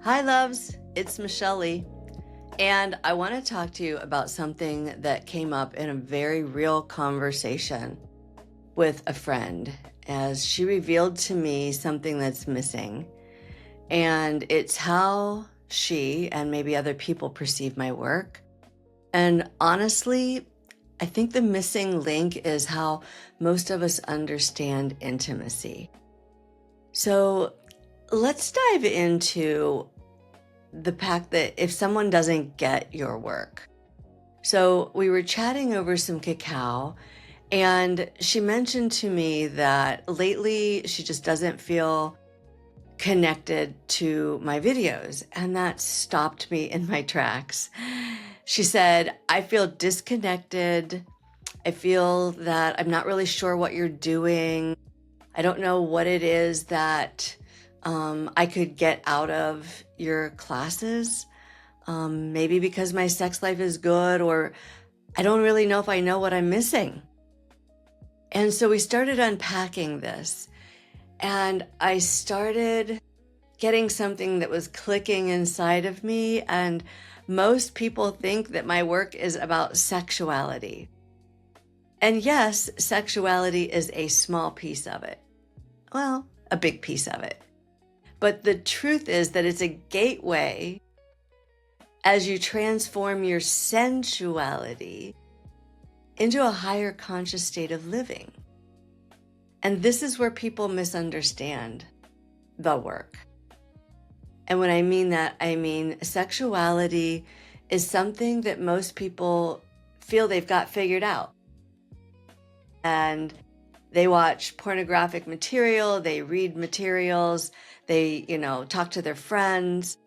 Hi, loves. It's Michelle Lee, and I want to talk to you about something that came up in a very real conversation with a friend as she revealed to me something that's missing. And it's how she and maybe other people perceive my work. And honestly, I think the missing link is how most of us understand intimacy. So let's dive into the fact that if someone doesn't get your work. So we were chatting over some cacao, and she mentioned to me that lately she just doesn't feel connected to my videos, and that stopped me in my tracks. She said, I feel disconnected. I feel that I'm not really sure what you're doing. I don't know what it is that I could get out of your classes. Maybe because my sex life is good, or I don't really know if I know what I'm missing. And so we started unpacking this, and I started getting something that was clicking inside of me. And most people think that my work is about sexuality. And yes, sexuality is a small piece of it. Well, a big piece of it. But the truth is that it's a gateway as you transform your sensuality into a higher conscious state of living. And this is where people misunderstand the work. And when I mean that, I mean sexuality is something that most people feel they've got figured out. And they watch pornographic material, they read materials, they, talk to their friends.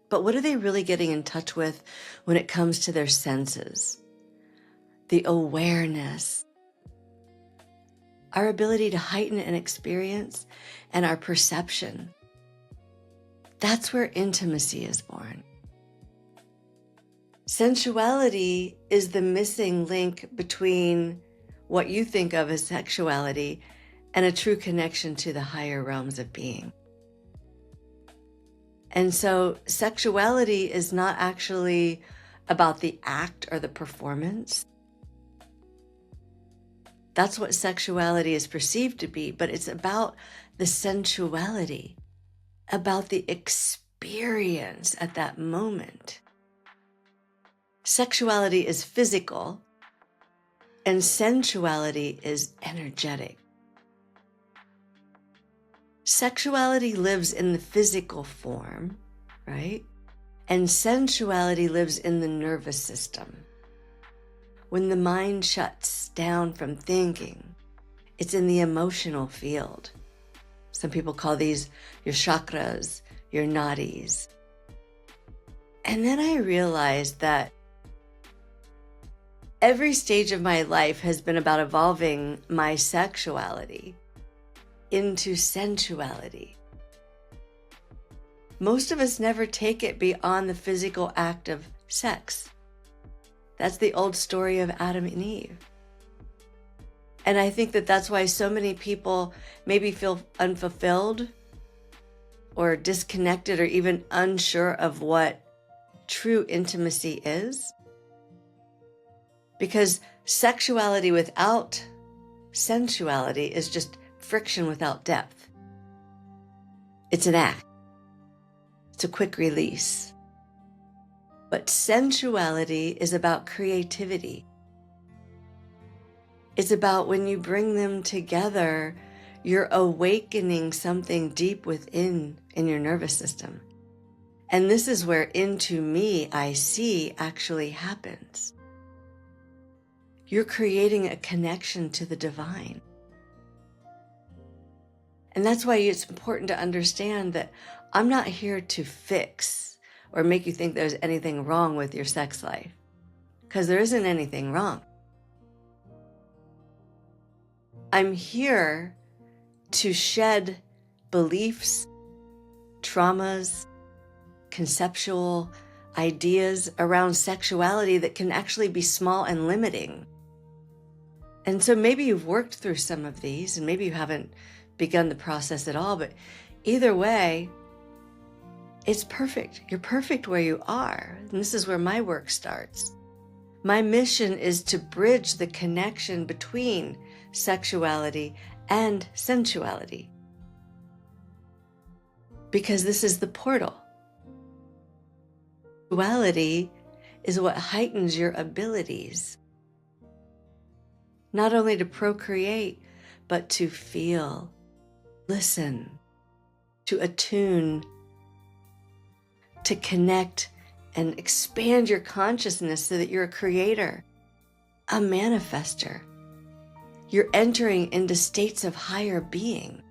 But what are they really getting in touch with when it comes to their senses? The awareness, our ability to heighten an experience, and our perception. That's where intimacy is born. Sensuality is the missing link between what you think of as sexuality and a true connection to the higher realms of being. And so sexuality is not actually about the act or the performance. That's what sexuality is perceived to be, but it's about the sensuality, about the experience at that moment. Sexuality is physical, and sensuality is energetic. Sexuality lives in the physical form, right? And sensuality lives in the nervous system. When the mind shuts down from thinking, it's in the emotional field. Some people call these your chakras, your nadis. And then I realized that every stage of my life has been about evolving my sexuality into sensuality. Most of us never take it beyond the physical act of sex. That's the old story of Adam and Eve. And I think that that's why so many people maybe feel unfulfilled or disconnected or even unsure of what true intimacy is. Because sexuality without sensuality is just friction without depth. It's an act. It's a quick release. But sensuality is about creativity. It's about when you bring them together, you're awakening something deep within in your nervous system. And this is where into me I see actually happens. You're creating a connection to the divine. And that's why it's important to understand that I'm not here to fix or make you think there's anything wrong with your sex life, because there isn't anything wrong. I'm here to shed beliefs, traumas, conceptual ideas around sexuality that can actually be small and limiting. And so maybe you've worked through some of these, and maybe you haven't begun the process at all, but either way, It's perfect. You're perfect where you are. And this is where my work starts. My mission is to bridge the connection between sexuality and sensuality, because this is the portal. Sexuality is what heightens your abilities, not only to procreate, but to feel, listen, to attune, to connect and expand your consciousness so that you're a creator, a manifester. You're entering into states of higher being.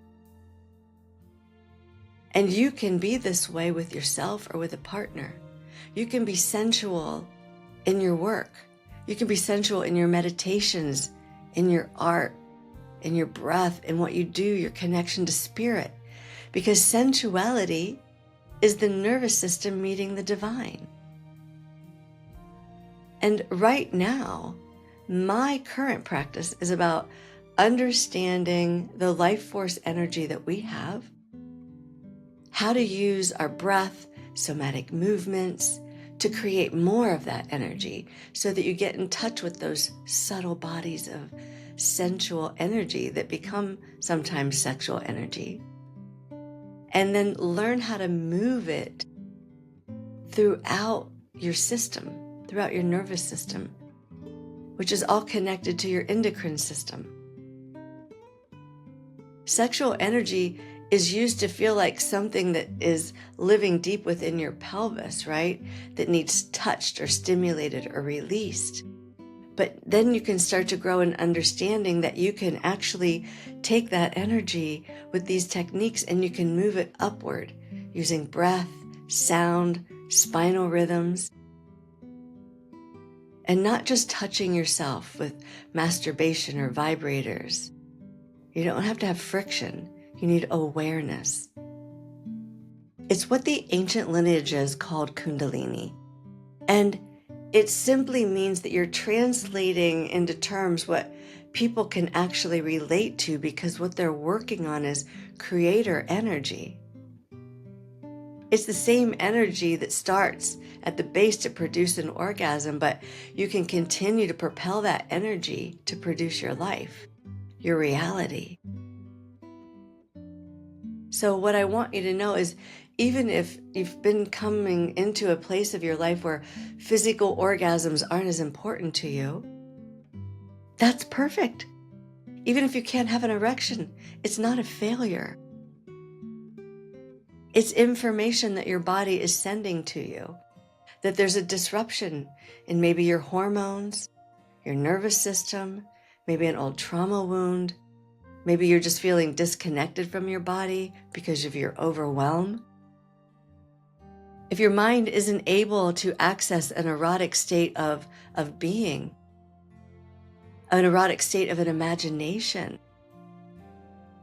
And you can be this way with yourself or with a partner. You can be sensual in your work. You can be sensual in your meditations, in your art, in your breath, in what you do, your connection to spirit. Because sensuality is the nervous system meeting the divine. And right now, my current practice is about understanding the life force energy that we have, how to use our breath, somatic movements to create more of that energy so that you get in touch with those subtle bodies of sensual energy that become sometimes sexual energy. And then learn how to move it throughout your system, throughout your nervous system, which is all connected to your endocrine system. Sexual energy is used to feel like something that is living deep within your pelvis, right? That needs touched or stimulated or released. But then you can start to grow an understanding that you can actually take that energy with these techniques and you can move it upward using breath, sound, spinal rhythms, and not just touching yourself with masturbation or vibrators. You don't have to have friction. You need awareness. It's what the ancient lineages called Kundalini. And it simply means that you're translating into terms what people can actually relate to, because what they're working on is creator energy. It's the same energy that starts at the base to produce an orgasm, but you can continue to propel that energy to produce your life, your reality. So what I want you to know is, even if you've been coming into a place of your life where physical orgasms aren't as important to you, that's perfect. Even if you can't have an erection, it's not a failure. It's information that your body is sending to you, that there's a disruption in maybe your hormones, your nervous system, maybe an old trauma wound. Maybe you're just feeling disconnected from your body because of your overwhelm. If your mind isn't able to access an erotic state of being, an erotic state of an imagination,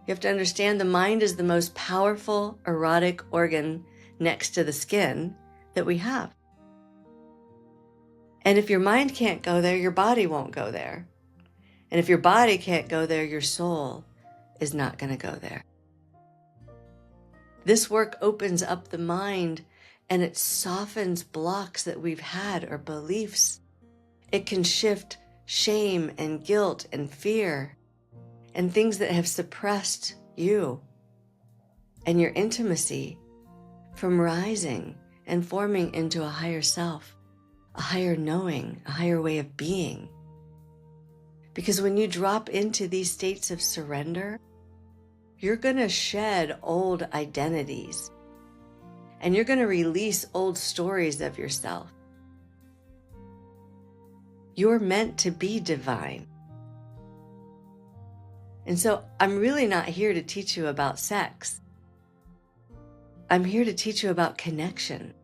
you have to understand the mind is the most powerful erotic organ next to the skin that we have. And if your mind can't go there, your body won't go there. And if your body can't go there, your soul is not going to go there. This work opens up the mind and it softens blocks that we've had or beliefs. It can shift shame and guilt and fear and things that have suppressed you and your intimacy from rising and forming into a higher self, a higher knowing, a higher way of being. Because when you drop into these states of surrender, you're going to shed old identities and you're going to release old stories of yourself. You're meant to be divine. And so I'm really not here to teach you about sex. I'm here to teach you about connection.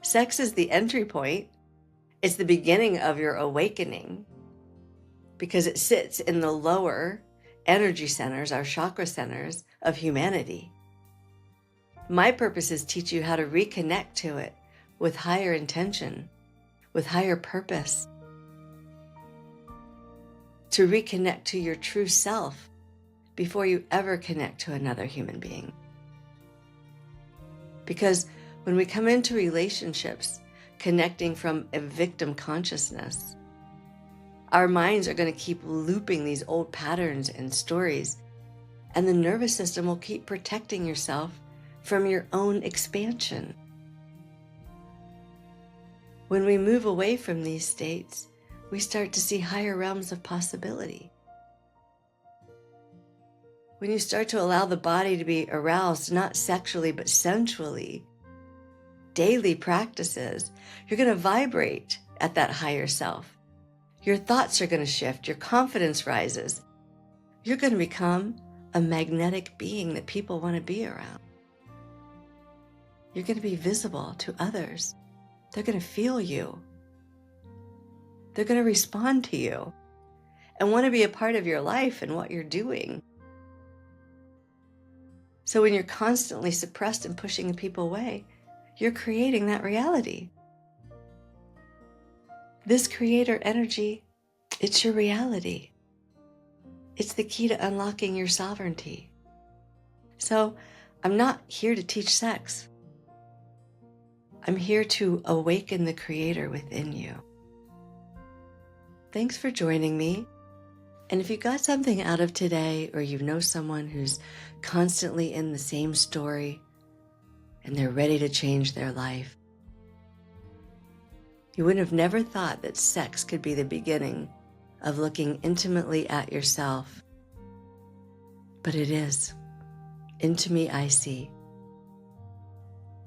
Sex is the entry point. It's the beginning of your awakening because it sits in the lower energy centers, our chakra centers of humanity. My purpose is to teach you how to reconnect to it with higher intention, with higher purpose, to reconnect to your true self before you ever connect to another human being. Because when we come into relationships connecting from a victim consciousness, our minds are going to keep looping these old patterns and stories, and the nervous system will keep protecting yourself from your own expansion. When we move away from these states, we start to see higher realms of possibility. When you start to allow the body to be aroused, not sexually, but sensually, daily practices, you're going to vibrate at that higher self. Your thoughts are going to shift. Your confidence rises. You're going to become a magnetic being that people want to be around. You're going to be visible to others. They're going to feel you. They're going to respond to you and want to be a part of your life and what you're doing. So when you're constantly suppressed and pushing people away, you're creating that reality. This creator energy, it's your reality. It's the key to unlocking your sovereignty. So I'm not here to teach sex. I'm here to awaken the creator within you. Thanks for joining me. And if you got something out of today, or you know someone who's constantly in the same story and they're ready to change their life, you would have never thought that sex could be the beginning of looking intimately at yourself. But it is. Into me I see.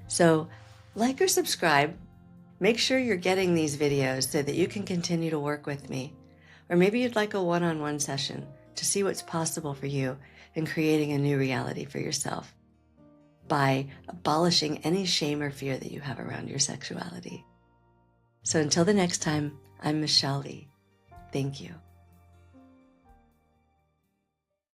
So, like or subscribe. Make sure you're getting these videos so that you can continue to work with me. Or maybe you'd like a one-on-one session to see what's possible for you in creating a new reality for yourself by abolishing any shame or fear that you have around your sexuality. So until the next time, I'm Michelle Lee. Thank you.